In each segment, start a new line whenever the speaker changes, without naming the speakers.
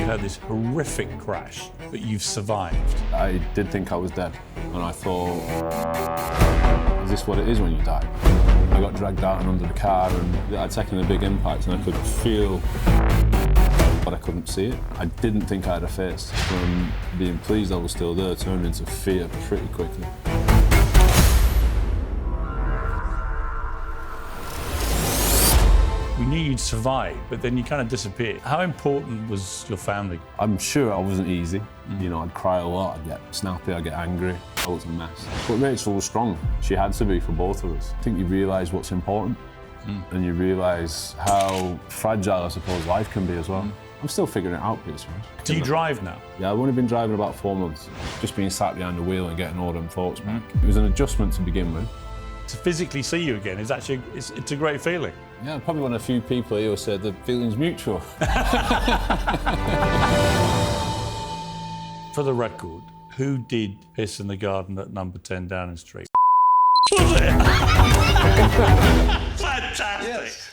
had this horrific crash, but you've survived.
I did think I was dead, and I thought, is this what it is when you die? I got dragged out and under the car, and I'd taken a big impact, and I could feel, but I couldn't see it. I didn't think I had a face. From being pleased I was still there, turned into fear pretty quickly.
We knew you'd survive, but then you kind of disappeared. How important was your family?
I'm sure I wasn't easy. You know, I'd cry a lot, I'd get snappy, I'd get angry. I was a mess. But Rachel was strong. She had to be for both of us. I think you realise what's important, and you realise how fragile, I suppose, life can be as well. I'm still figuring it out, Piers.
Do you drive now?
Yeah, I've only been driving about 4 months. Just being sat behind the wheel and getting all them thoughts back. It was an adjustment to begin with.
To physically see you again is actually, it's a great feeling.
Yeah, I'm probably one of the few people here who said the feeling's mutual.
For the record, who did piss in the garden at number 10 Downing Street? Was it? Fantastic. Yes.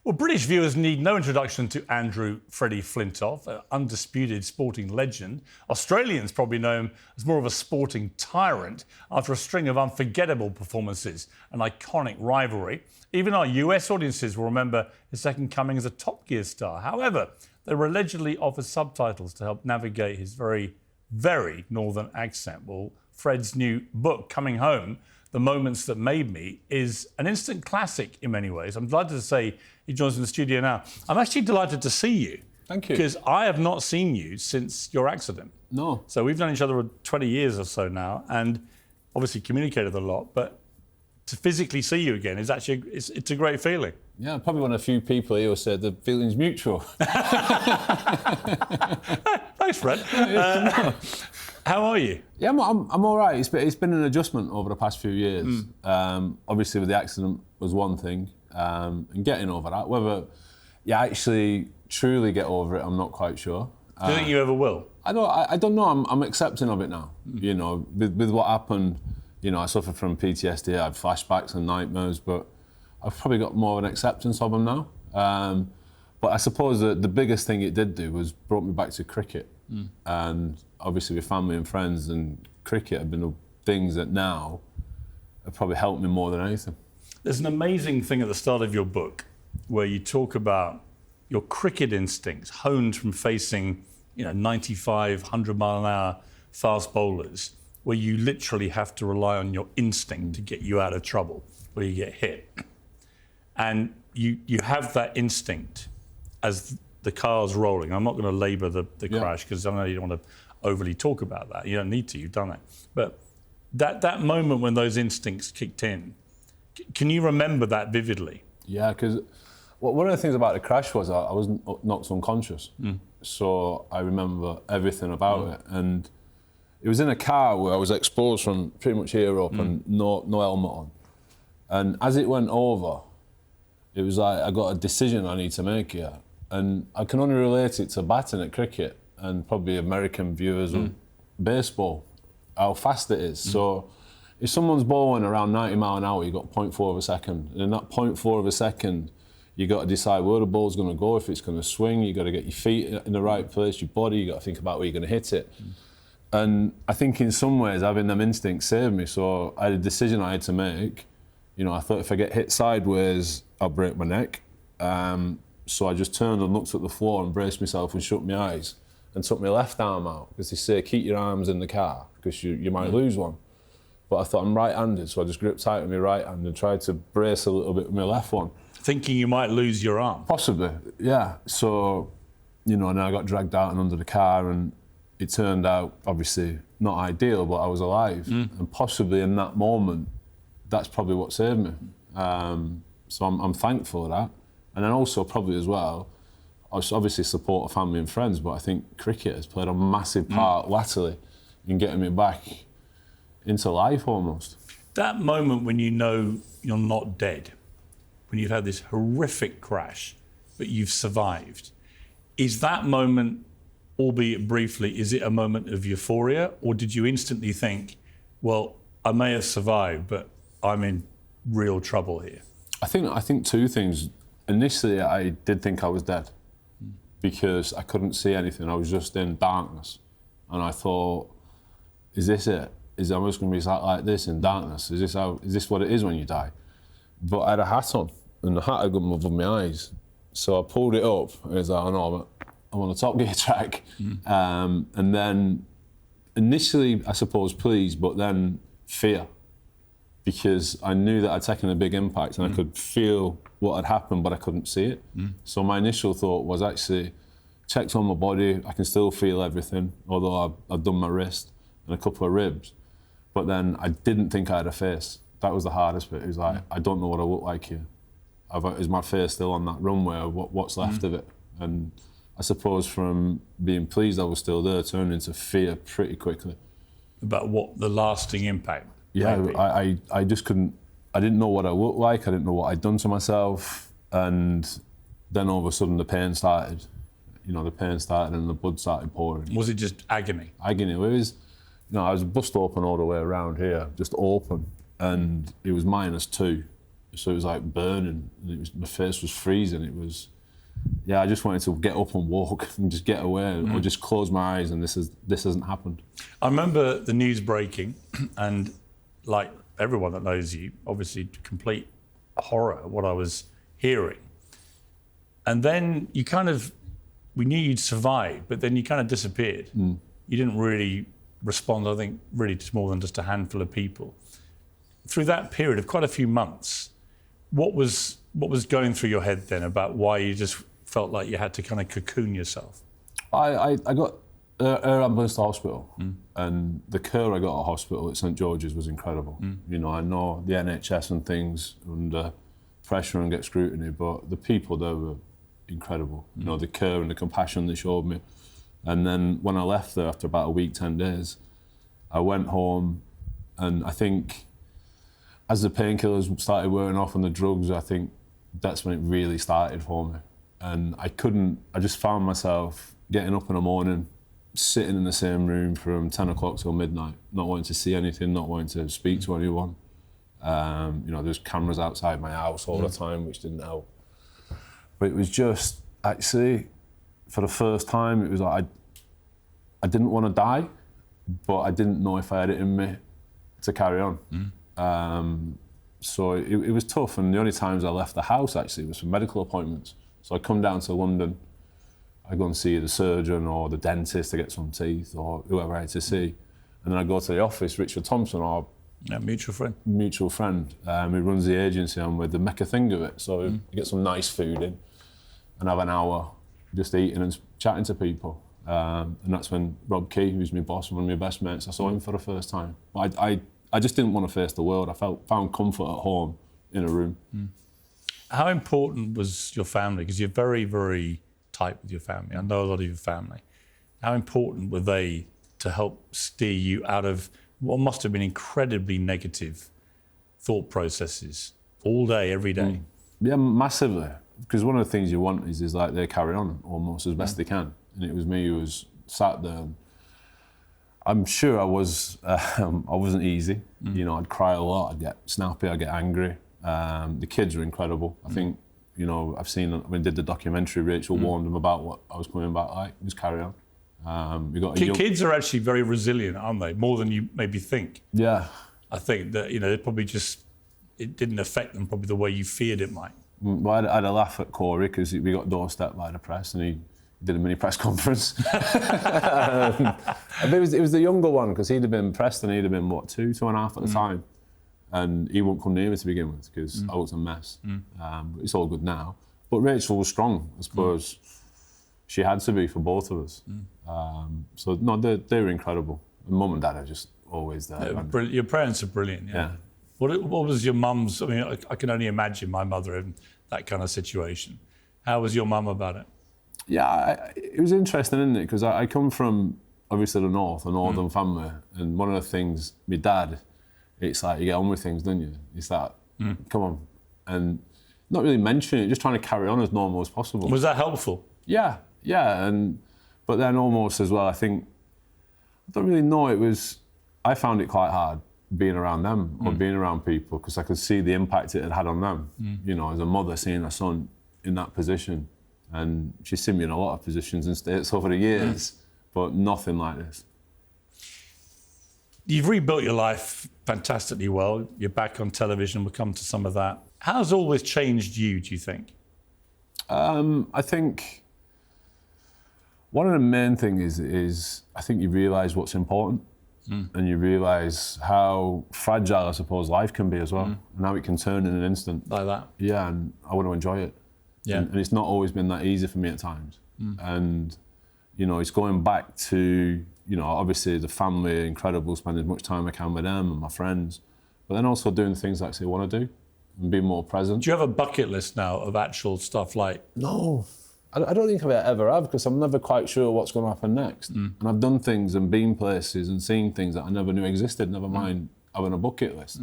Well, British viewers need no introduction to Andrew Freddie Flintoff, an undisputed sporting legend. Australians probably know him as more of a sporting tyrant after a string of unforgettable performances, an iconic rivalry. Even our US audiences will remember his second coming as a Top Gear star. However, they were allegedly offered subtitles to help navigate his very, very northern accent. Well, Fred's new book, Coming Home, The Moments That Made Me, is an instant classic in many ways. I'm delighted to say he joins in the studio now. I'm actually delighted to see you.
Thank you.
Because I have not seen you since your accident.
No.
So we've known each other for 20 years or so now, and obviously communicated a lot, but to physically see you again is actually, it's a great feeling.
Yeah, I'm probably one of the few people here who said the feeling's mutual.
Thanks, Fred. How are you?
Yeah, I'm all right. It's been an adjustment over the past few years. Obviously, with the accident was one thing, and getting over that. Whether you actually truly get over it, I'm not quite sure.
Do you think you ever will?
I don't know. I'm accepting of it now. You know, with what happened, you know, I suffered from PTSD. I had flashbacks and nightmares, but I've probably got more of an acceptance of them now. But I suppose the biggest thing it did do was brought me back to cricket. And obviously with family and friends, and cricket have been the things that now have probably helped me more than anything. There's
an amazing thing at the start of your book where you talk about your cricket instincts honed from facing, 95, 100 mile an hour fast bowlers, where you literally have to rely on your instinct to get you out of trouble, where you get hit. And you have that instinct as the car's rolling. I'm not going to labour the crash because I know you don't want to overly talk about that. You don't need to, you've done it. But that moment when those instincts kicked in, can you remember that vividly?
Yeah, because one of the things about the crash was I was knocked unconscious. So I remember everything about it. And it was in a car where I was exposed from pretty much here up and no helmet on. And as it went over, it was like I got a decision I need to make here. And I can only relate it to batting at cricket and probably American viewers of baseball, how fast it is. So if someone's bowling around 90 mile an hour, you've got 0.4 of a second. And in that 0.4 of a second, you've got to decide where the ball's going to go, if it's going to swing, you've got to get your feet in the right place, your body, you've got to think about where you're going to hit it. And I think in some ways, having them instincts saved me. So I had a decision I had to make. I thought if I get hit sideways, I'll break my neck. So I just turned and looked at the floor and braced myself and shut my eyes and took my left arm out, because they say keep your arms in the car because you might lose one. But I thought I'm right-handed, so I just gripped tight with my right hand and tried to brace a little bit with my left one.
Thinking you might lose your arm?
Possibly, yeah. So, and I got dragged out and under the car, and it turned out, obviously, not ideal, but I was alive. And possibly in that moment, that's probably what saved me. So I'm thankful for that. And then also probably as well, I obviously support family and friends, but I think cricket has played a massive part latterly in getting me back into life almost.
That moment when you know you're not dead, when you've had this horrific crash, but you've survived, is that moment, albeit briefly, is it a moment of euphoria, or did you instantly think, well, I may have survived, but I'm in real trouble here?
I think two things. Initially, I did think I was dead. because I couldn't see anything. I was just in darkness. And I thought, is this it? Is I just going to be sat like this in darkness? Is this what it is when you die? But I had a hat on, and the hat had gone above my eyes. So I pulled it up, and it was like, oh no, I'm on a Top Gear track. And then initially, I suppose, pleased, but then fear. Because I knew that I'd taken a big impact, and I could feel what had happened, but I couldn't see it. So my initial thought was actually, checked on my body, I can still feel everything, although I've done my wrist and a couple of ribs. But then I didn't think I had a face. That was the hardest bit. It was like, I don't know what I look like here. Is my face still on that runway, or what's left of it? And I suppose from being pleased I was still there, turned into fear pretty quickly.
About what the lasting impact?
Yeah, I just couldn't, I didn't know what I looked like, I didn't know what I'd done to myself, and then all of a sudden the pain started. You know, the pain started and the blood started pouring.
Was it just agony?
Agony. It was, you know, I was bust open all the way around here, just open, and it was -2. So it was like burning, and my face was freezing. It was, yeah, I just wanted to get up and walk and just get away, or just close my eyes, and this hasn't happened.
I remember the news breaking, and like everyone that knows you, obviously complete horror at what I was hearing. And then you kind of, we knew you'd survived, but then you kind of disappeared. You didn't really respond, I think, really to more than just a handful of people. Through that period of quite a few months, what was going through your head then about why you just felt like you had to kind of cocoon yourself?
I got an ambulance to hospital, and the care I got at hospital at St George's was incredible. You know, I know the NHS and things under pressure and get scrutiny, but the people there were incredible. You know, the care and the compassion they showed me. And then when I left there after about a week, 10 days, I went home, and I think as the painkillers started wearing off and the drugs, I think that's when it really started for me. And I just found myself getting up in the morning, sitting in the same room from 10 o'clock till midnight, not wanting to see anything, not wanting to speak to anyone. You know, there's cameras outside my house all the time, which didn't help. But it was just, actually, for the first time, it was like I didn't want to die, but I didn't know if I had it in me to carry on. So it was tough, and the only times I left the house, actually, was for medical appointments. So I'd come down to London, I'd go and see the surgeon or the dentist to get some teeth, or whoever I had to see. And then I'd go to the office, Richard Thompson, our mutual friend, who runs the agency I'm with, to make a thing of it. So you get some nice food in and have an hour just eating and chatting to people. And that's when Rob Key, who's my boss and one of my best mates, I saw him for the first time. But I just didn't want to face the world. I found comfort at home in a room.
How important was your family? Because you're very, very tight with your family. I know a lot of your family. How important were they to help steer you out of what must have been incredibly negative thought processes all day, every day?
Yeah, massively. Because one of the things you want is like they carry on almost as best they can. And it was me who was sat there. And I'm sure I wasn't easy. You know, I'd cry a lot, I'd get snappy, I'd get angry. The kids were incredible. I think, you know, I've seen when I did the documentary, Rachel warned them about what I was coming back like. Just carry on.
Kids are actually very resilient, aren't they? More than you maybe think.
Yeah.
I think that, you know, it didn't affect them probably the way you feared it might.
Well, I had a laugh at Corey because we got doorstepped by the press, and he did a mini press conference. It was the younger one, because he'd have been pressed and he'd have been, what, 2.5 at the time. And he wouldn't come near me to begin with because I was a mess. But it's all good now. But Rachel was strong, I suppose. She had to be for both of us. So, no, they were incredible. And Mum and Dad are just always there.
Your parents are brilliant, yeah. What was your mum's, I mean, I can only imagine my mother in that kind of situation. How was your mum about it?
Yeah, it was interesting, isn't it? Because I come from, obviously, the north, a northern family. And one of the things, my dad, it's like you get on with things, don't you? It's that, come on. And not really mentioning it, just trying to carry on as normal as possible.
Was that helpful?
Yeah. But then almost as well, I think, I don't really know, I found it quite hard being around them or being around people, because I could see the impact it had on them. You know, as a mother seeing her son in that position. And she's seen me in a lot of positions in states over the years, but nothing like this.
You've rebuilt your life fantastically well. You're back on television. We'll come to some of that. How's all this changed you, do you think?
I think one of the main things is I think you realise what's important and you realise how fragile, I suppose, life can be as well, and how it can turn in an instant.
Like that?
Yeah, and I want to enjoy it.
Yeah.
And it's not always been that easy for me at times. And, you know, it's going back to, you know, obviously the family, incredible, spending as much time I can with them and my friends, but then also doing the things I actually want to do and be more present.
Do you have a bucket list now of actual stuff like...
No, I don't think I ever have, because I'm never quite sure what's going to happen next. And I've done things and been places and seen things that I never knew existed, never mind having a bucket list.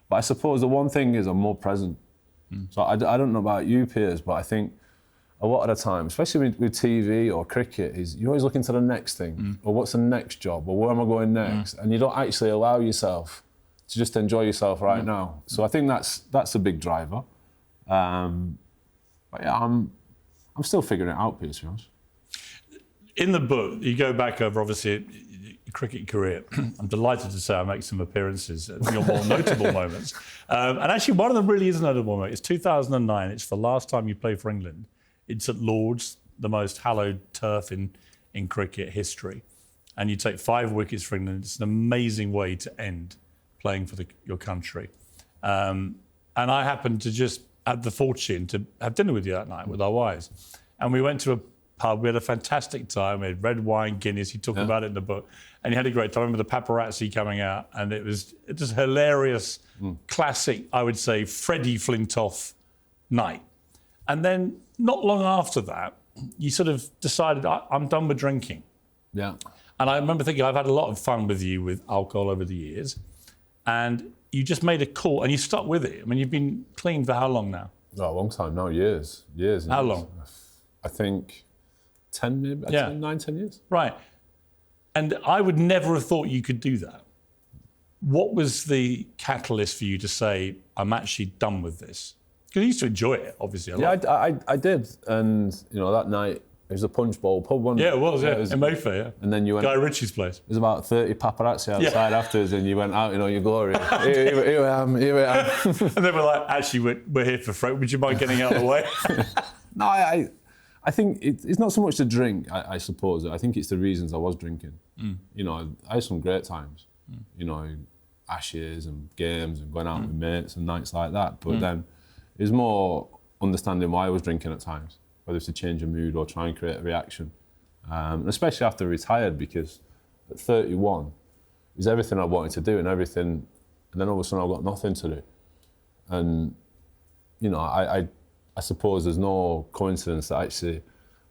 But I suppose the one thing is I'm more present. So I don't know about you, Piers, but I think a lot of the time, especially with TV or cricket, is you're always looking to the next thing, or what's the next job, or where am I going next? And you don't actually allow yourself to just enjoy yourself right now. So I think that's a big driver. But yeah, I'm still figuring it out, Piers, to be honest.
In the book, you go back over, obviously, your cricket career. I'm delighted to say I make some appearances at your more notable moments. And actually, one of them really is a notable moment. It's 2009. It's the last time you play for England. It's at Lord's, the most hallowed turf in cricket history. And you take 5 wickets for England. It's an amazing way to end playing for your country. And I happened to just have the fortune to have dinner with you that night with our wives. And we went to a pub. We had a fantastic time. We had red wine, Guinness. You talk about it in the book. And you had a great time. I remember the paparazzi coming out. And it was just hilarious, classic, I would say, Freddie Flintoff night. And then not long after that, you sort of decided, I'm done with drinking.
Yeah.
And I remember thinking, I've had a lot of fun with you with alcohol over the years. And you just made a call and you stuck with it. I mean, you've been clean for how long now?
Oh, a long time now, years.
How long?
I think 10, maybe, 10 years.
Right. And I would never have thought you could do that. What was the catalyst for you to say, I'm actually done with this? Because you used to enjoy it, obviously, a lot.
Yeah, I did. And, you know, that night, it was a Punch Bowl pub, wasn't it?
Yeah, it was, yeah. In Mayfair, yeah.
And then you went...
Guy Ritchie's place.
There was about 30 paparazzi outside afterwards, and you went out in all your glory. Here I am.
And then we're like, actually, we're here for Fred. Would you mind getting out of the way?
No, I think it's not so much the drink, I suppose. I think it's the reasons I was drinking. You know, I had some great times. You know, Ashes and games and going out with mates and nights like that. But then it was more understanding why I was drinking at times, whether it's to change a mood or try and create a reaction. And especially after I retired, because at 31, it was everything I wanted to do and everything, and then all of a sudden I've got nothing to do. And, you know, I suppose there's no coincidence that actually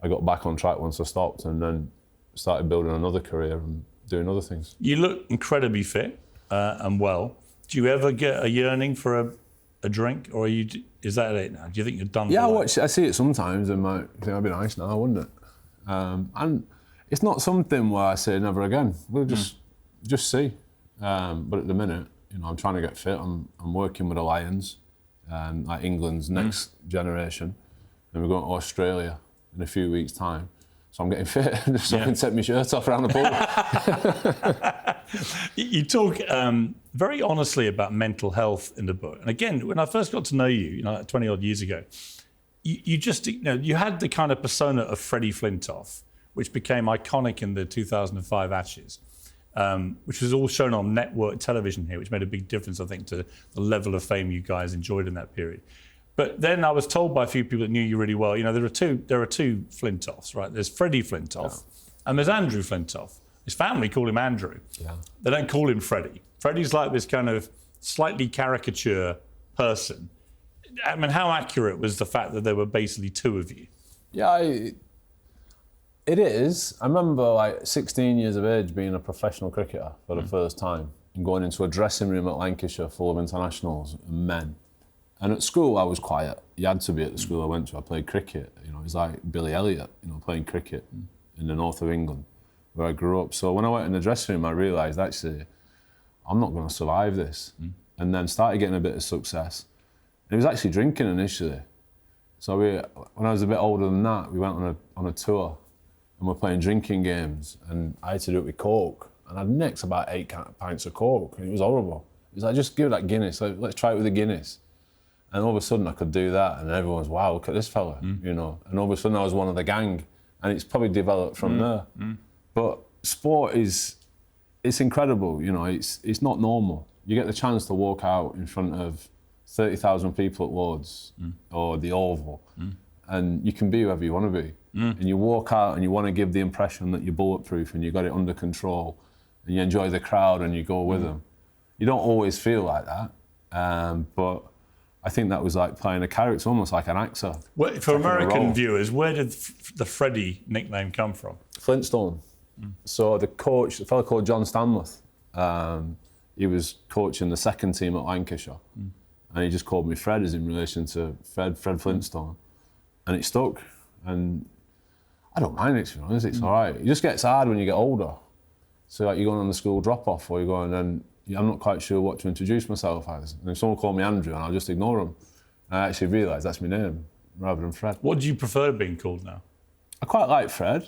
I got back on track once I stopped and then started building another career and doing other things. You
look incredibly fit and well. Do you ever get a yearning for a drink, or is that it now? Do you think you're done?
Yeah, I see it sometimes and I think that'd be nice now, wouldn't it? And it's not something where I say never again. We'll just see. But at the minute, you know, I'm trying to get fit. I'm working with the Lions, like England's next generation, and we're going to Australia in a few weeks' time. So I'm getting fit, so I can take my shirt off around the pool.
You talk very honestly about mental health in the book. And again, when I first got to know you, you know, like 20 odd years ago, you just, you know, you had the kind of persona of Freddie Flintoff, which became iconic in the 2005 Ashes, which was all shown on network television here, which made a big difference, I think, to the level of fame you guys enjoyed in that period. But then I was told by a few people that knew you really well, you know, there are two Flintoffs, right? There's Freddie Flintoff and there's Andrew Flintoff. His family call him Andrew. Yeah. They don't call him Freddie. Freddie's like this kind of slightly caricature person. I mean, how accurate was the fact that there were basically two of you?
Yeah, it is. I remember like 16 years of age being a professional cricketer for the first time and going into a dressing room at Lancashire full of internationals and men. And at school, I was quiet. You had to be at the school I went to. I played cricket. You know, it was like Billy Elliot, you know, playing cricket in the north of England, where I grew up. So when I went in the dressing room, I realised, actually, I'm not going to survive this. And then started getting a bit of success. And it was actually drinking initially. So when I was a bit older than that, we went on a tour and we're playing drinking games, and I had to do it with Coke. And I'd nicked about 8 pints of Coke, and it was horrible. It was like, just give it that Guinness, let's try it with a Guinness. And all of a sudden I could do that, and everyone's, wow, look at this fella, you know. And all of a sudden I was one of the gang, and it's probably developed from there. But sport it's incredible, you know, it's not normal. You get the chance to walk out in front of 30,000 people at Lord's or the Oval, and you can be whoever you want to be. And you walk out and you want to give the impression that you're bulletproof and you got it under control, and you enjoy the crowd and you go with them. You don't always feel like that, but I think that was like playing a character, almost like an actor.
Well, for American viewers, where did the Freddie nickname come from?
Flintstone. So the coach, a fellow called John Stanworth, he was coaching the second team at Lancashire, and he just called me Fred, as in relation to Fred Flintstone, and it stuck. And I don't mind it, to be honest, it's all right. It just gets hard when you get older. So like you're going on the school drop-off, or you're going, and I'm not quite sure what to introduce myself as. And if someone called me Andrew, and I'll just ignore them. And I actually realise that's my name, rather than Fred.
What do you prefer being called now?
I quite like Fred.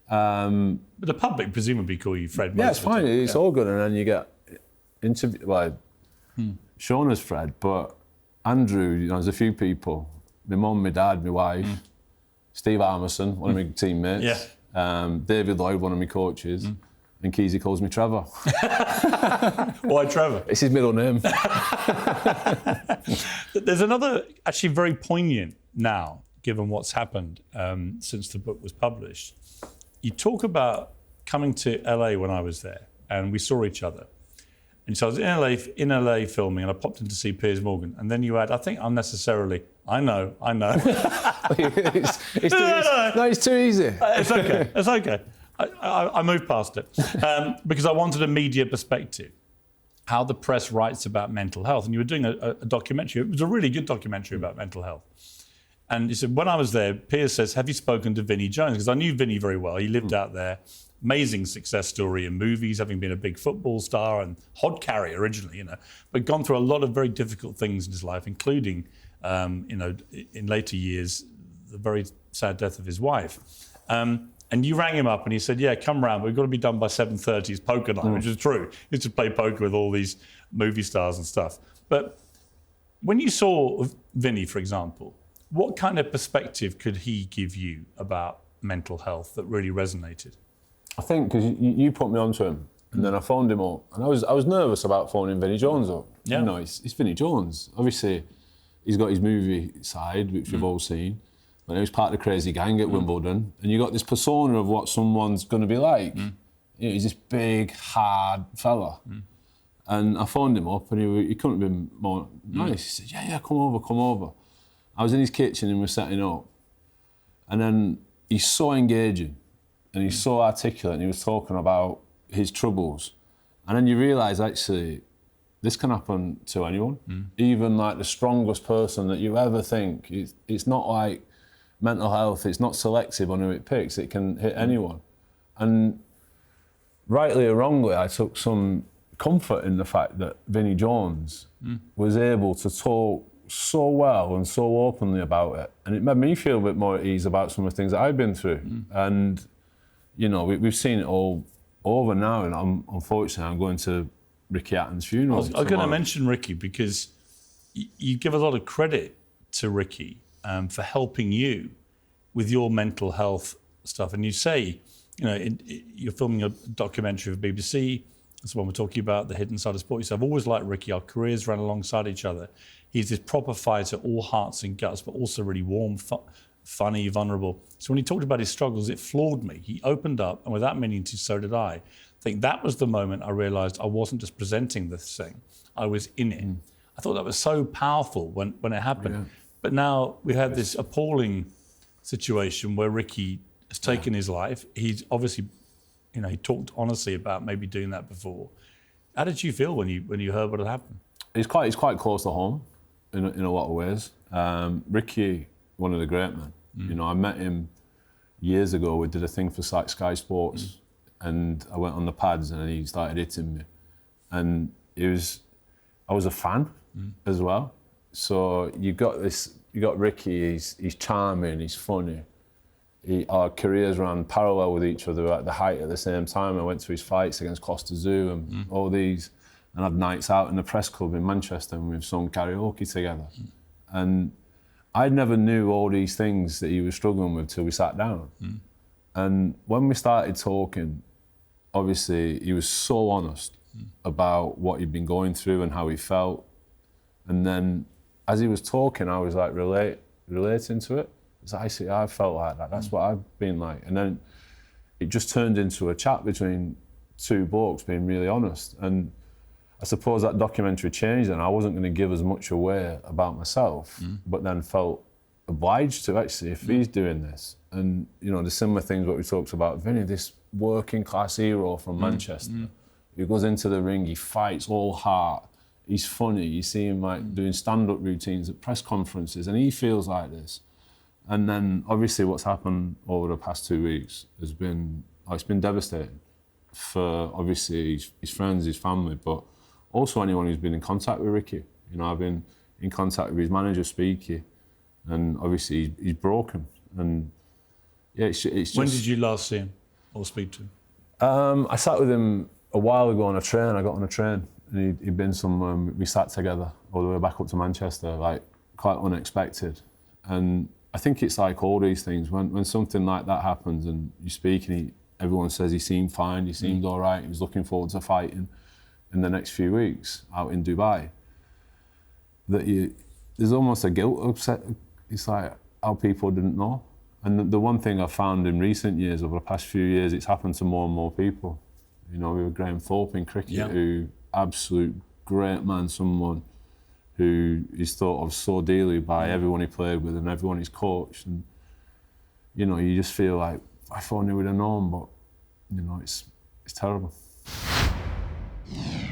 But the public presumably call you Fred.
Yeah, it's fine. It's all good, and then you get shown as Fred. But Andrew, you know, there's a few people. My mum, my dad, my wife, Steve Armisen, one of my teammates. David Lloyd, one of my coaches, and Keezy calls me Trevor.
Why Trevor?
It's his middle name.
There's another, actually very poignant now, given what's happened since the book was published. You talk about coming to LA when I was there, and we saw each other. And so I was in LA filming, and I popped in to see Piers Morgan. And then you had, I think unnecessarily, I know.
It's too easy.
It's okay. I moved past it because I wanted a media perspective, how the press writes about mental health. And you were doing a documentary. It was a really good documentary about mental health. And he said, when I was there, Piers says, have you spoken to Vinnie Jones? Because I knew Vinnie very well. He lived out there. Amazing success story in movies, having been a big football star and hod carrier originally, you know, but gone through a lot of very difficult things in his life, including, you know, in later years, the very sad death of his wife. And you rang him up and he said, yeah, come round, but we've got to be done by 7:30, it's poker night, which is true. He used to play poker with all these movie stars and stuff. But when you saw Vinnie, for example, what kind of perspective could he give you about mental health that really resonated?
I think because you put me onto him, and then I phoned him up, and I was nervous about phoning Vinnie Jones up.
Yeah.
You know, it's Vinnie Jones. Obviously, he's got his movie side, which we've all seen, but he was part of the crazy gang at Wimbledon, and you got this persona of what someone's going to be like. You know, he's this big, hard fella. And I phoned him up, and he couldn't have been more nice. He said, yeah, come over. I was in his kitchen and we're setting up, and then he's so engaging. And he's so articulate, and he was talking about his troubles. And then you realise, actually, this can happen to anyone. Even like the strongest person that you ever think. It's not like mental health, it's not selective on who it picks, it can hit anyone. And rightly or wrongly, I took some comfort in the fact that Vinnie Jones was able to talk so well and so openly about it. And it made me feel a bit more at ease about some of the things that I've been through. And you know, we've seen it all over now, and unfortunately I'm going to Ricky Hatton's funeral.
I was going to mention Ricky because you give a lot of credit to Ricky for helping you with your mental health stuff. And you say, you know, you're filming a documentary for BBC. That's the one we're talking about, The Hidden Side of Sport. You say, I've always liked Ricky. Our careers ran alongside each other. He's this proper fighter, all hearts and guts, but also really warm, funny, vulnerable. So when he talked about his struggles, it floored me. He opened up, and without meaning to, so did I. I think that was the moment I realised I wasn't just presenting this thing, I was in it. I thought that was so powerful when it happened. Yeah. But now we had this appalling situation where Ricky has taken his life. He's obviously, you know, he talked honestly about maybe doing that before. How did you feel when you heard what had happened? It's
quite close to home in a lot of ways. Ricky, one of the great men. You know, I met him years ago. We did a thing for Sky Sports, and I went on the pads, and he started hitting me, and I was a fan as well. So you got this you got Ricky, he's charming, he's funny. Our careers ran parallel with each other at the height at the same time. I went to his fights against Costa Zoo and all these, and had nights out in the press club in Manchester, and we've sung karaoke together. And I never knew all these things that he was struggling with till we sat down. And when we started talking, obviously he was so honest about what he'd been going through and how he felt. And then as he was talking, I was like relating to it. It's like, I see, I felt like that. That's what I've been like. And then it just turned into a chat between two blokes being really honest. And I suppose that documentary changed, and I wasn't going to give as much away about myself, but then felt obliged to actually, if he's doing this. And, you know, the similar things what we talked about, Vinnie, this working class hero from Manchester, who goes into the ring, he fights all heart, he's funny, you see him like doing stand-up routines at press conferences, and he feels like this. And then obviously what's happened over the past 2 weeks has been, it's been devastating for obviously his friends, his family, but also anyone who's been in contact with Ricky. You know, I've been in contact with his manager, Speaky, and obviously he's broken. And yeah, it's just...
When did you last see him or speak to him?
I sat with him a while ago on a train. I got on a train and he'd been somewhere, and we sat together all the way back up to Manchester, like quite unexpected. And I think it's like all these things, when something like that happens and you speak and everyone says he seemed fine, he seemed all right, he was looking forward to fighting in the next few weeks out in Dubai, that there's almost a guilt upset. It's like how people didn't know. And the one thing I've found in recent years, over the past few years, it's happened to more and more people. You know, we were Graham Thorpe in cricket, who absolute great man, someone who is thought of so dearly by everyone he played with and everyone he's coached. And, you know, you just feel like, if only we'd have known, but, you know, it's terrible.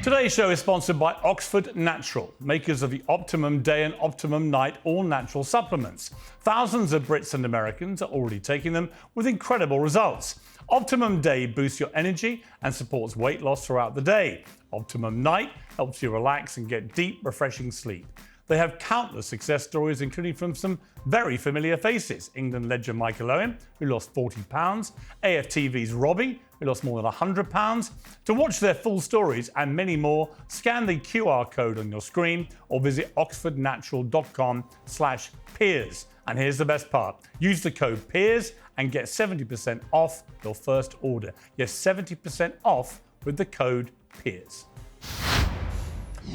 Today's show is sponsored by Oxford Natural, makers of the Optimum Day and Optimum Night all-natural supplements. Thousands of Brits and Americans are already taking them with incredible results. Optimum Day boosts your energy and supports weight loss throughout the day. Optimum Night helps you relax and get deep, refreshing sleep. They have countless success stories, including from some very familiar faces. England legend Michael Owen, who lost 40 pounds. AFTV's Robbie, who lost more than 100 pounds. To watch their full stories and many more, scan the QR code on your screen or visit oxfordnatural.com/Piers. And here's the best part. Use the code Piers and get 70% off your first order. Yes, 70% off with the code Piers.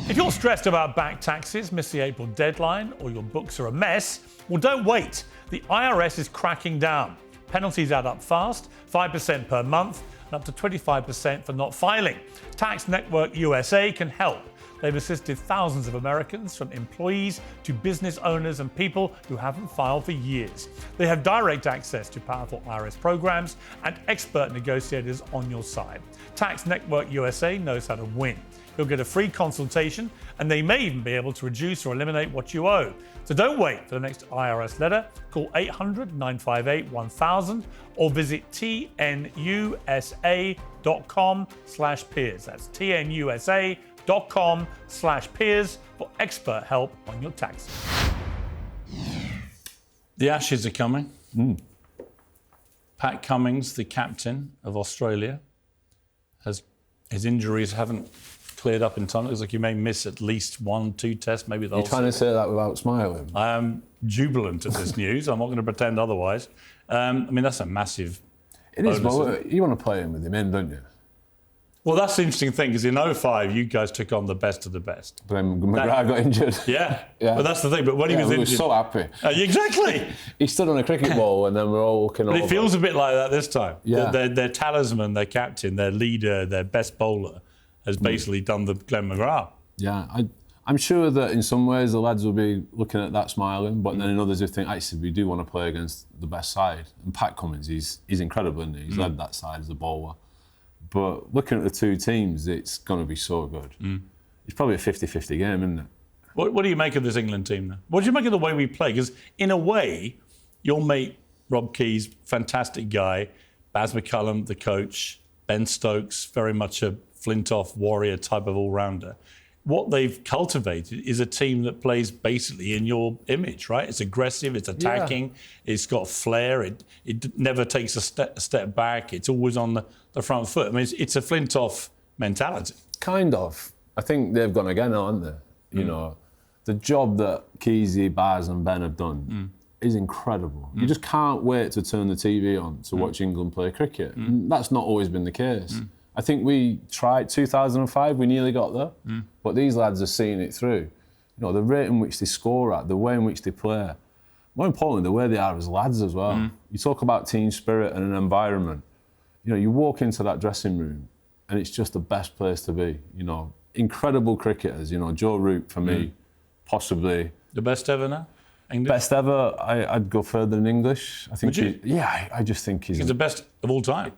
If you're stressed about back taxes, miss the April deadline, or your books are a mess, well, don't wait. The IRS is cracking down. Penalties add up fast, 5% per month, and up to 25% for not filing. Tax Network USA can help. They've assisted thousands of Americans, from employees to business owners and people who haven't filed for years. They have direct access to powerful IRS programs and expert negotiators on your side. Tax Network USA knows how to win. You'll get a free consultation, and they may even be able to reduce or eliminate what you owe. So don't wait for the next IRS letter. Call 800-958-1000 or visit tnusa.com/Piers. That's tnusa.com/Piers for expert help on your taxes. The Ashes are coming. Pat Cummins, the captain of Australia, his injuries haven't cleared up in time. It looks like you may miss at least 1-2 tests, maybe the whole
You're trying to say that without smiling?
I am jubilant at this news. I'm not going to pretend otherwise. I mean, that's a massive...
It is, but you want to play him with him in, don't you?
Well, that's the interesting thing, because in 2005, you guys took on the best of the best.
But then McGrath got injured.
Yeah, but that's the thing. But when he was injured...
we were so happy.
Exactly.
He stood on a cricket ball and then we're all looking over.
But it feels a bit like that this time.
Yeah.
Their talisman, their captain, their leader, their best bowler has basically done the Glenn McGrath.
Yeah, I'm sure that in some ways the lads will be looking at that smiling, but then in others they think, actually, we do want to play against the best side. And Pat Cummins, he's incredible, isn't he? He's led that side as a bowler. But looking at the two teams, it's going to be so good. It's probably a 50-50 game, isn't it?
What do you make of this England team now? What do you make of the way we play? Because in a way, your mate Rob Keys, fantastic guy, Baz McCullum, the coach, Ben Stokes, very much a Flintoff warrior type of all-rounder. what they've cultivated is a team that plays basically in your image, right? It's aggressive, it's attacking, it's got flair, it never takes a step back, it's always on the front foot. I mean, it's a Flintoff mentality.
Kind of. I think they've gone again, aren't they? You know, the job that Keezy, Baz and Ben have done is incredible. You just can't wait to turn the TV on to watch England play cricket. And that's not always been the case. I think we tried 2005, we nearly got there, but these lads are seeing it through. You know, the rate in which they score at, the way in which they play, more importantly, the way they are as lads as well. You talk about team spirit and an environment. You know, you walk into that dressing room and it's just the best place to be. You know, incredible cricketers. You know, Joe Root for me, possibly
the best ever now. English?
Best ever. I'd go further than English. I think.
Would you?
I just think he's
the best of all time.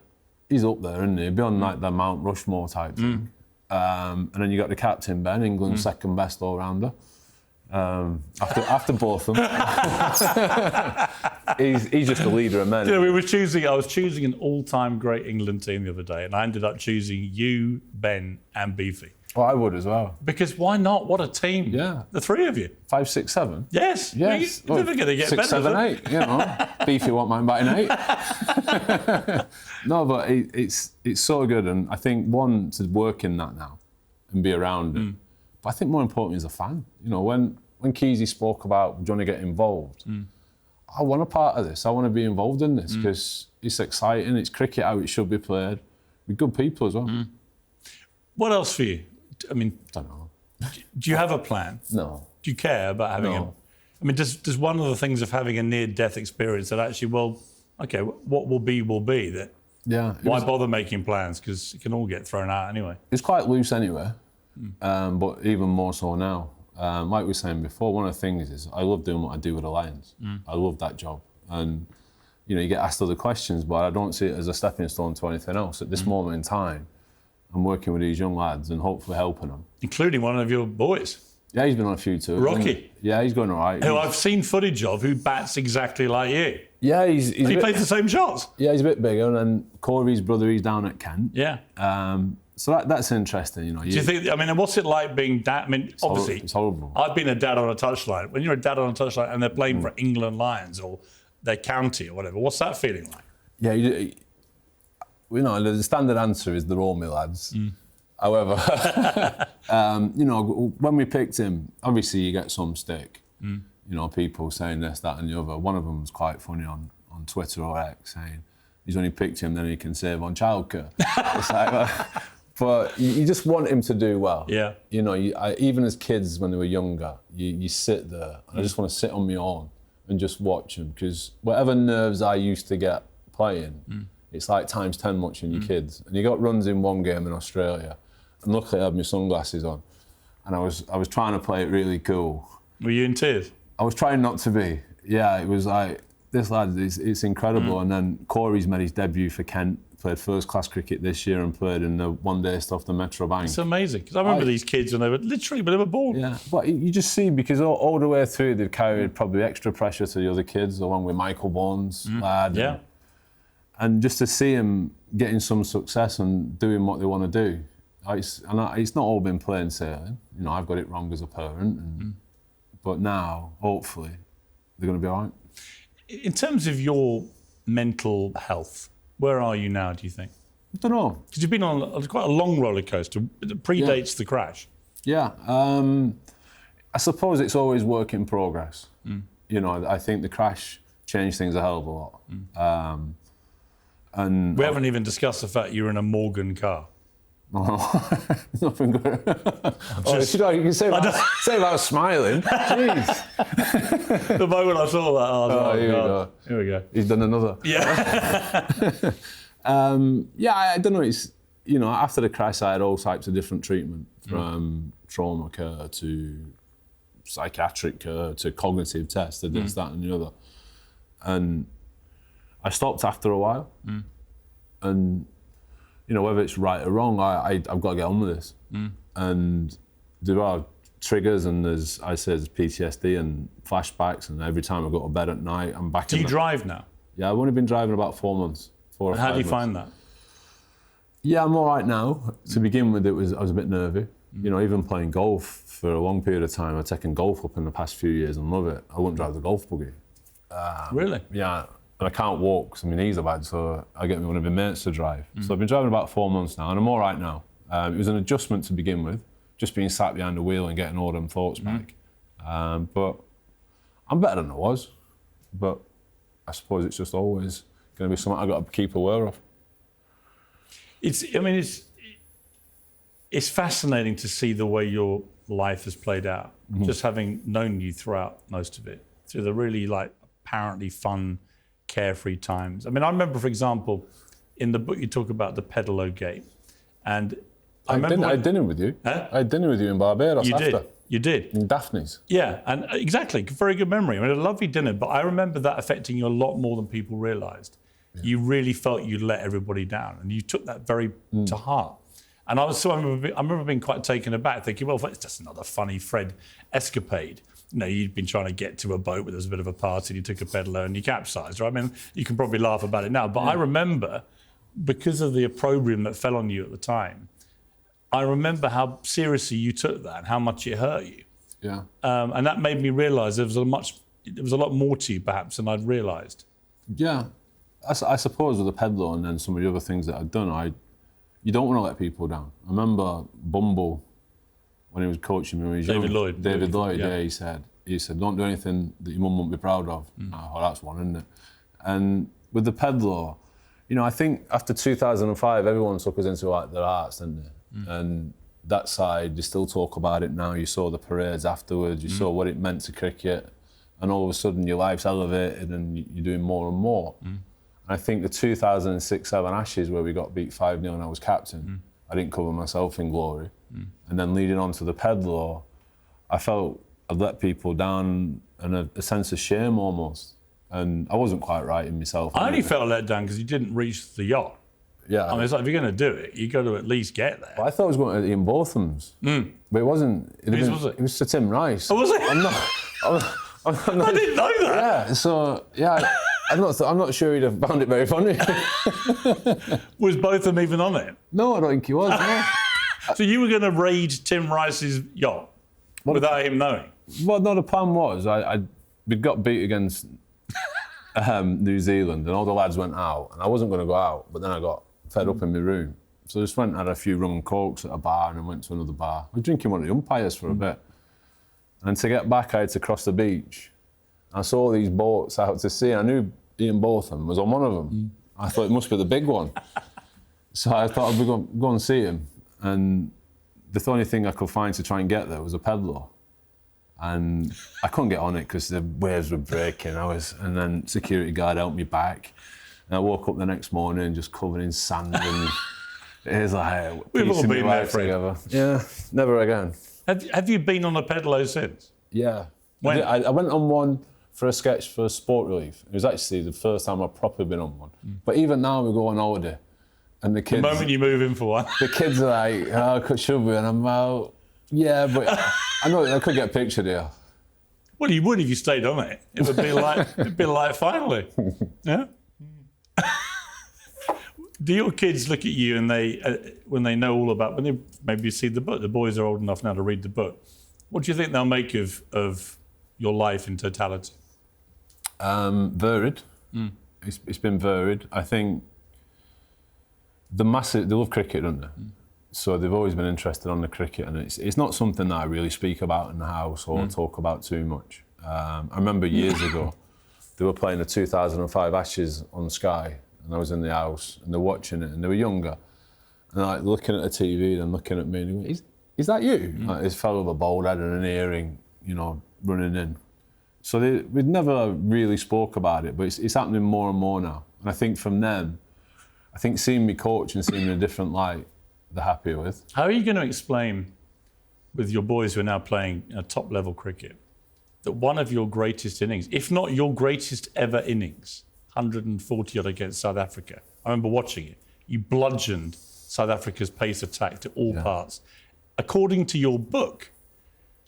He's up there, isn't he? Beyond like the Mount Rushmore type thing. And then you got the captain Ben, England's second best all rounder. After both of them, he's just the leader of men.
You know, I was choosing an all-time great England team the other day, and I ended up choosing you, Ben, and Beefy.
Well, I would as well.
Because why not? What a team!
Yeah,
the three of you.
5, 6, 7.
Yes.
Yes.
You're never going to get
6,
better.
7, 8. You know, Beefy won't mind batting 8. No, but it's so good, and I think one to work in that now and be around it. But I think more importantly as a fan. You know, when Keezy spoke about, do you want to get involved? I want a part of this. I want to be involved in this because it's exciting. It's cricket how it should be played with good people as well.
What else for you? I mean,
don't know.
Do you have a plan?
No.
Do you care about having I mean, does one of the things of having a near-death experience that actually, well, okay, what will be, that why bother making plans? Because it can all get thrown out anyway.
It's quite loose anyway, but even more so now. Like we were saying before, one of the things is I love doing what I do with the Lions. I love that job. And, you know, you get asked other questions, but I don't see it as a stepping stone to anything else. At this moment in time, I'm working with these young lads and hopefully helping them. Including
one of your boys.
Yeah, he's been on a few too.
Rocky.
Yeah, he's going all right.
Who I've seen footage of, who bats exactly like you.
Yeah, he
plays the same shots.
Yeah, he's a bit bigger. And then Corey's brother, he's down at Kent.
Yeah.
So that's interesting, you know.
Do you think, I mean, what's it like being dad? I mean, obviously,
it's horrible.
I've been a dad on a touchline. When you're a dad on a touchline and they're playing for England Lions or their county or whatever, what's that feeling like?
Yeah, you know, the standard answer is they're all my lads. However, you know, when we picked him, obviously you get some stick. You know, people saying this, that and the other. One of them was quite funny on Twitter or X saying, he's only picked him, then he can save on childcare. It's like, but you just want him to do well.
Yeah.
You know, even as kids when they were younger, you sit there, and I just want to sit on my own and just watch him, because whatever nerves I used to get playing, it's like times 10 watching your kids. And you got runs in one game in Australia, and luckily I had my sunglasses on, and I was trying to play it really cool.
Were you in tears?
I was trying not to be. Yeah, it was like, this lad, it's incredible. And then Corey's made his debut for Kent, played first-class cricket this year and played in the one-day stuff, the Metro Bank.
It's amazing, because I remember these kids when they were born.
Yeah, but you just see, because all the way through they've carried probably extra pressure to the other kids, along with Michael Bourne's lad.
Yeah.
And just to see him getting some success and doing what they want to do, it's not all been plain sailing. You know, I've got it wrong as a parent, but now, hopefully, they're going to be all right.
In terms of your mental health, where are you now, do you think?
I don't know.
Because you've been on quite a long roller coaster that predates the crash.
Yeah. I suppose it's always work in progress. You know, I think the crash changed things a hell of a lot. And
we haven't even discussed the fact you were in a Morgan car.
Nothing good. You can say about smiling. Jeez.
The moment I saw that, I was like,
here we go.
Here we go.
He's done another.
Yeah.
Yeah, I don't know. It's, you know, after the crash, I had all types of different treatment, from trauma care to psychiatric care to cognitive tests to this, that, and the other. And I stopped after a while. And you know, whether it's right or wrong, I've got to get on with this. And there are triggers, and there's PTSD and flashbacks, and every time I go to bed at night, I'm back.
Do you drive now?
Yeah, I've only been driving about 4 months.
How do you find that?
Yeah, I'm all right now. To begin with, I was a bit nervy. You know, even playing golf for a long period of time, I've taken golf up in the past few years and love it. I wouldn't drive the golf buggy.
Really?
Yeah, and I can't walk because my knees are bad, so I get one of my mates to drive. So I've been driving about 4 months now, and I'm all right now. It was an adjustment to begin with, just being sat behind the wheel and getting all them thoughts back. But I'm better than I was. But I suppose it's just always going to be something I've got to keep aware of.
It's fascinating to see the way your life has played out, just having known you throughout most of it, through the really apparently fun, carefree times. I mean, I remember, for example, in the book you talk about the Pedalo game, and I had
dinner with you.
Huh?
I had dinner with you in Barbados after.
You did.
In Daphne's.
Yeah, and exactly, very good memory. I mean, a lovely dinner, but I remember that affecting you a lot more than people realised. Yeah. You really felt you'd let everybody down, and you took that very to heart. And I remember being quite taken aback, thinking, well, it's just another funny Fred escapade. You know, you'd been trying to get to a boat where there was a bit of a party, and you took a pedalo and you capsized, right? I mean, you can probably laugh about it now, but I remember, because of the opprobrium that fell on you at the time, I remember how seriously you took that and how much it hurt you.
Yeah.
And that made me realise there was a lot more to you, perhaps, than I'd realised.
Yeah. I suppose with the pedalo and then some of the other things that I'd done, you don't want to let people down. I remember Bumble, when he was coaching me when he was young. David Lloyd, yeah, he said, don't do anything that your mum won't be proud of. Oh, that's one, isn't it? And with the pedalo, you know, I think after 2005, everyone took us into their hearts, didn't they? And that side, they still talk about it now. You saw the parades afterwards, you saw what it meant to cricket, and all of a sudden your life's elevated and you're doing more and more. I think the 2006-7 Ashes, where we got beat 5-0 and I was captain, I didn't cover myself in glory. And then leading on to the pedalo, I felt I'd let people down and a sense of shame almost. And I wasn't quite right in myself.
I only felt let down because you didn't reach the yacht.
Yeah.
I mean, it's like, if you're going to do it, you've got to at least get there.
Well, I thought I was going to Ian Botham's, but it wasn't.
Whose was it?
It was Sir Tim Rice.
Oh, was it?
I'm not,
I didn't know that.
Yeah, so, yeah, I'm not sure he'd have found it very funny.
Was Botham even on it?
No, I don't think he was, no.
So you were going to raid Tim Rice's yacht without him knowing?
Well, no, the plan was, we got beat against New Zealand and all the lads went out and I wasn't going to go out, but then I got fed up in my room. So I just went and had a few rum and cokes at a bar and then went to another bar. I was drinking one of the umpires for a bit. And to get back, I had to cross the beach. I saw these boats out to sea. I knew Ian Botham was on one of them. I thought it must be the big one. So I thought I'd go and see him. And the only thing I could find to try and get there was a pedalo. And I couldn't get on it because the waves were breaking. And then security guard helped me back. And I woke up the next morning just covered in sand and it was like
we've all been there, Fred.
Together. Yeah, never again.
Have you been on a pedalo since?
Yeah.
When?
I went on one for a sketch for Sport Relief. It was actually the first time I've properly been on one. But even now we go on holiday and the kids...
The moment you move in for one.
The kids are like, oh, should we? And I'm like, yeah, but I know I could get a picture there.
Well, you would if you stayed on it. It would be like finally. Yeah? Do your kids look at you and they, when they know all about, when they maybe see the book, the boys are old enough now to read the book, what do you think they'll make of your life in totality?
Varied. It's been varied. I think they love cricket, don't they? So they've always been interested on the cricket, and it's not something that I really speak about in the house or talk about too much. I remember years ago, they were playing the 2005 Ashes on Sky, and I was in the house, and they're watching it, and they were younger, and like looking at the TV and looking at me, and they went, is that you? Like this fellow with a bald head and an earring, you know, running in. So we'd never really spoke about it, but it's happening more and more now. And I think from them, I think seeing me coach and seeing me in a different light, they're happier with.
How are you going to explain with your boys who are now playing top level cricket that one of your greatest innings, if not your greatest ever innings, 140 odd against South Africa, I remember watching it, you bludgeoned South Africa's pace attack to all parts. According to your book,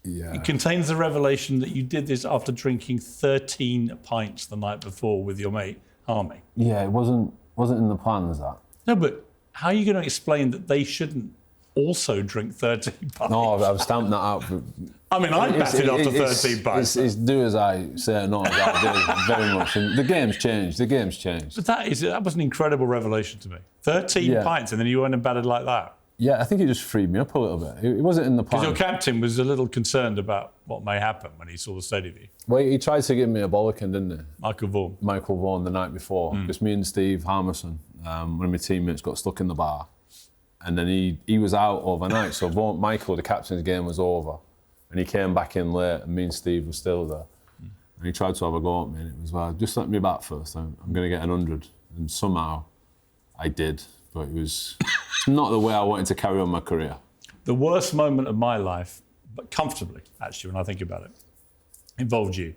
it contains the revelation that you did this after drinking 13 pints the night before with your mate, Harmy.
Yeah, it wasn't in the plans, that.
No, but how are you going to explain that they shouldn't also drink 13 pints.
No, I've stamped that out.
I mean, I batted after 13 pints.
It's do as I say, not as I do, very much. And the game's changed. The game's changed.
But that was an incredible revelation to me. 13 pints, and then you went and batted like that.
Yeah, I think it just freed me up a little bit. It wasn't in the plan.
Because your captain was a little concerned about what may happen when he saw the state of you.
Well, he tried to give me a bollocking, didn't he?
Michael Vaughan
the night before. Because me and Steve Harmison, one of my teammates, got stuck in the bar. And then he was out overnight. So Michael, the captain's game was over. And he came back in late, and me and Steve were still there. And he tried to have a go at me, and it was, well, just let me bat first. I'm going to get 100. And somehow I did. But it was not the way I wanted to carry on my career.
The worst moment of my life, but comfortably, actually, when I think about it, involved you.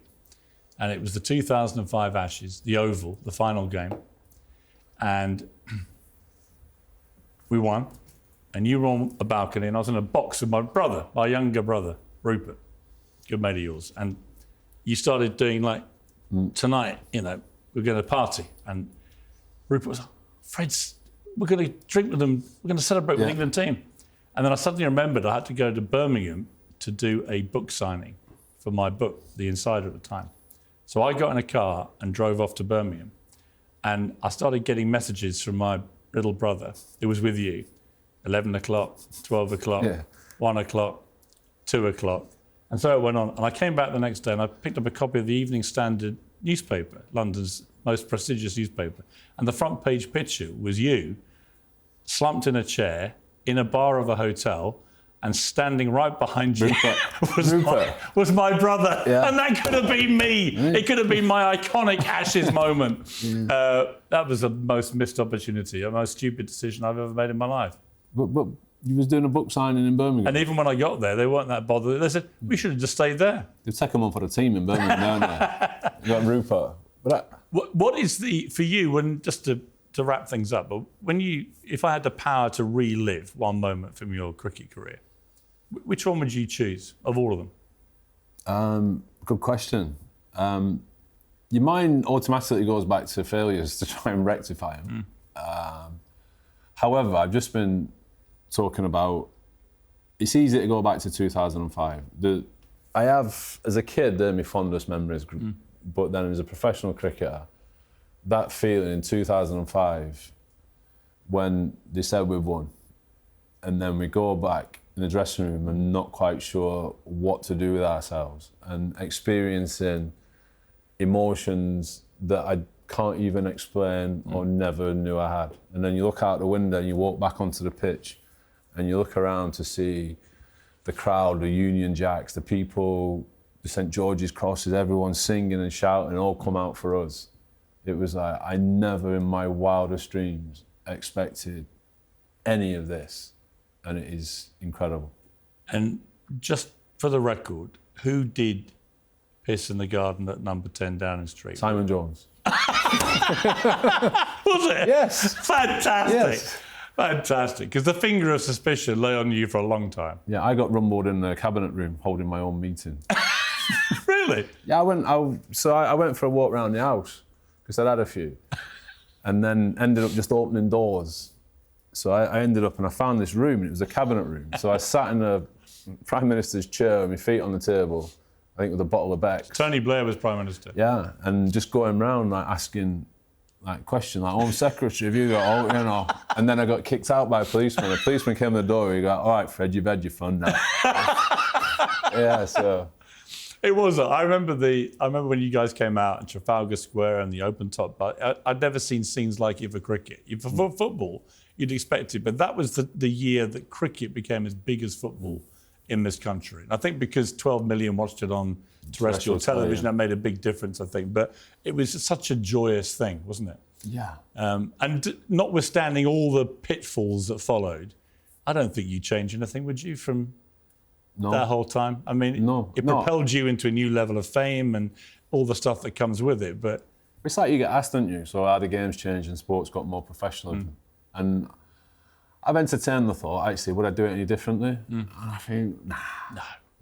And it was the 2005 Ashes, the Oval, the final game. And we won. And you were on a balcony, and I was in a box with my brother, my younger brother, Rupert, good mate of yours. And you started doing like, tonight, we're going to party. And Rupert was like, Fred's, we're going to drink with them, we're going to celebrate with the England team. And then I suddenly remembered I had to go to Birmingham to do a book signing for my book, The Insider at the time. So I got in a car and drove off to Birmingham. And I started getting messages from my little brother who was with you. 11 o'clock, 12 o'clock, 1 o'clock, 2 o'clock. And so it went on. And I came back the next day and I picked up a copy of the Evening Standard newspaper, London's most prestigious newspaper. And the front page picture was you slumped in a chair in a bar of a hotel, and standing right behind you was my brother. Yeah. And that could have been me. It could have been my iconic Ashes moment. That was the most missed opportunity, the most stupid decision I've ever made in my life.
But you was doing a book signing in Birmingham.
And even when I got there, they weren't that bothered. They said, we should have just stayed there.
They've taken one for the team in Birmingham, don't they? You got Rupert.
What is for you, when just to wrap things up, but if I had the power to relive one moment from your cricket career, which one would you choose of all of them?
Good question. Your mind automatically goes back to failures to try and rectify them. However, I've just been talking about, it's easy to go back to 2005. I have, as a kid, they're my fondest memories, but then as a professional cricketer, that feeling in 2005 when they said we've won, and then we go back in the dressing room and not quite sure what to do with ourselves, and experiencing emotions that I can't even explain or never knew I had. And then you look out the window and you walk back onto the pitch and you look around to see the crowd, the Union Jacks, the people, the St George's crosses, everyone singing and shouting, all come out for us. It was like, I never in my wildest dreams expected any of this. And it is incredible.
And just for the record, who did piss in the garden at number 10 Downing Street?
Simon Jones.
Was it?
Yes.
Fantastic.
Yes.
Fantastic. Because the finger of suspicion lay on you for a long time.
Yeah, I got rumbled in the cabinet room holding my own meeting.
Really?
Yeah, I went for a walk around the house because I'd had a few, and then ended up just opening doors. So I ended up and I found this room, and it was a cabinet room. So I sat in the Prime Minister's chair with my feet on the table, I think with a bottle of Beck's.
Tony Blair was Prime Minister.
Yeah, and just going round like asking like questions like, Home Secretary, have you got, and then I got kicked out by a policeman. A policeman came to the door, he got, all right, Fred, you've had your fun now. Yeah, so.
It was. I remember when you guys came out in Trafalgar Square and the open top, but I'd never seen scenes like it for cricket. For football, you'd expect it, but that was the year that cricket became as big as football in this country. And I think because 12 million watched it on terrestrial television, that made a big difference, I think. But it was such a joyous thing, wasn't it?
Yeah.
And notwithstanding all the pitfalls that followed, I don't think you changed anything, would you, from that whole time? I mean, it propelled you into a new level of fame and all the stuff that comes with it, but...
It's like you get asked, don't you? So how the game's changed and sports got more professional. And I've entertained the thought, actually, would I do it any differently? And I think,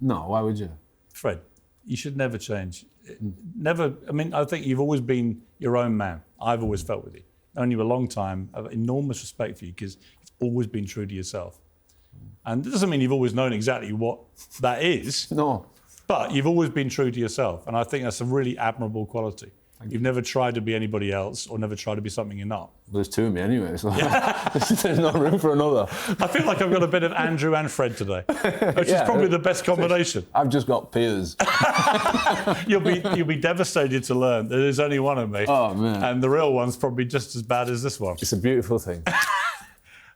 no, why would you?
Fred, you should never change. Never, I mean, I think you've always been your own man. I've always felt with you. Known you a long time. I have enormous respect for you because you've always been true to yourself. And it doesn't mean you've always known exactly what that is,
No.
but you've always been true to yourself. And I think that's a really admirable quality. You've never tried to be anybody else or never tried to be something you're not.
There's two of me anyway, so there's no room for another.
I feel like I've got a bit of Andrew and Fred today, which is probably the best combination.
I've just got Piers.
You'll be devastated to learn that there's only one of me.
Oh, man.
And the real one's probably just as bad as this one.
It's a beautiful thing.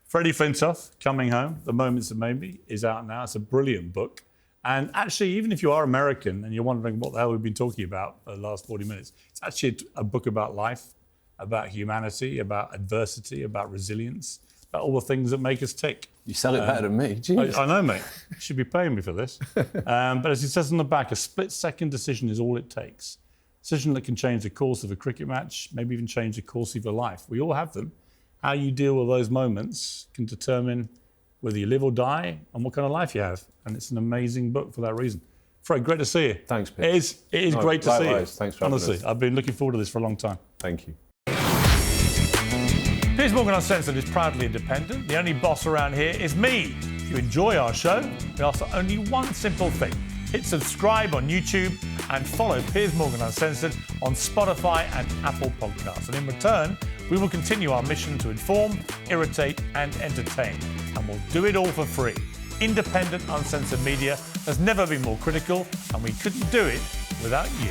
Freddie Flintoff, Coming Home, The Moments That Made Me, is out now. It's a brilliant book. And actually, even if you are American and you're wondering what the hell we've been talking about for the last 40 minutes, it's actually a book about life, about humanity, about adversity, about resilience, about all the things that make us tick.
You sell it better than me. Jeez.
I know, mate. You should be paying me for this. But as it says on the back, a split-second decision is all it takes. A decision that can change the course of a cricket match, maybe even change the course of your life. We all have them. How you deal with those moments can determine whether you live or die and what kind of life you have. And it's an amazing book for that reason. Fred, great to see you.
Thanks, Piers.
It is great to see you.
Thanks for having
Honestly,
us.
I've been looking forward to this for a long time.
Thank you.
Piers Morgan Uncensored is proudly independent. The only boss around here is me. If you enjoy our show, we ask for only one simple thing. Hit subscribe on YouTube and follow Piers Morgan Uncensored on Spotify and Apple Podcasts. And in return, we will continue our mission to inform, irritate and entertain. And we'll do it all for free. Independent, uncensored media has never been more critical, and we couldn't do it without you.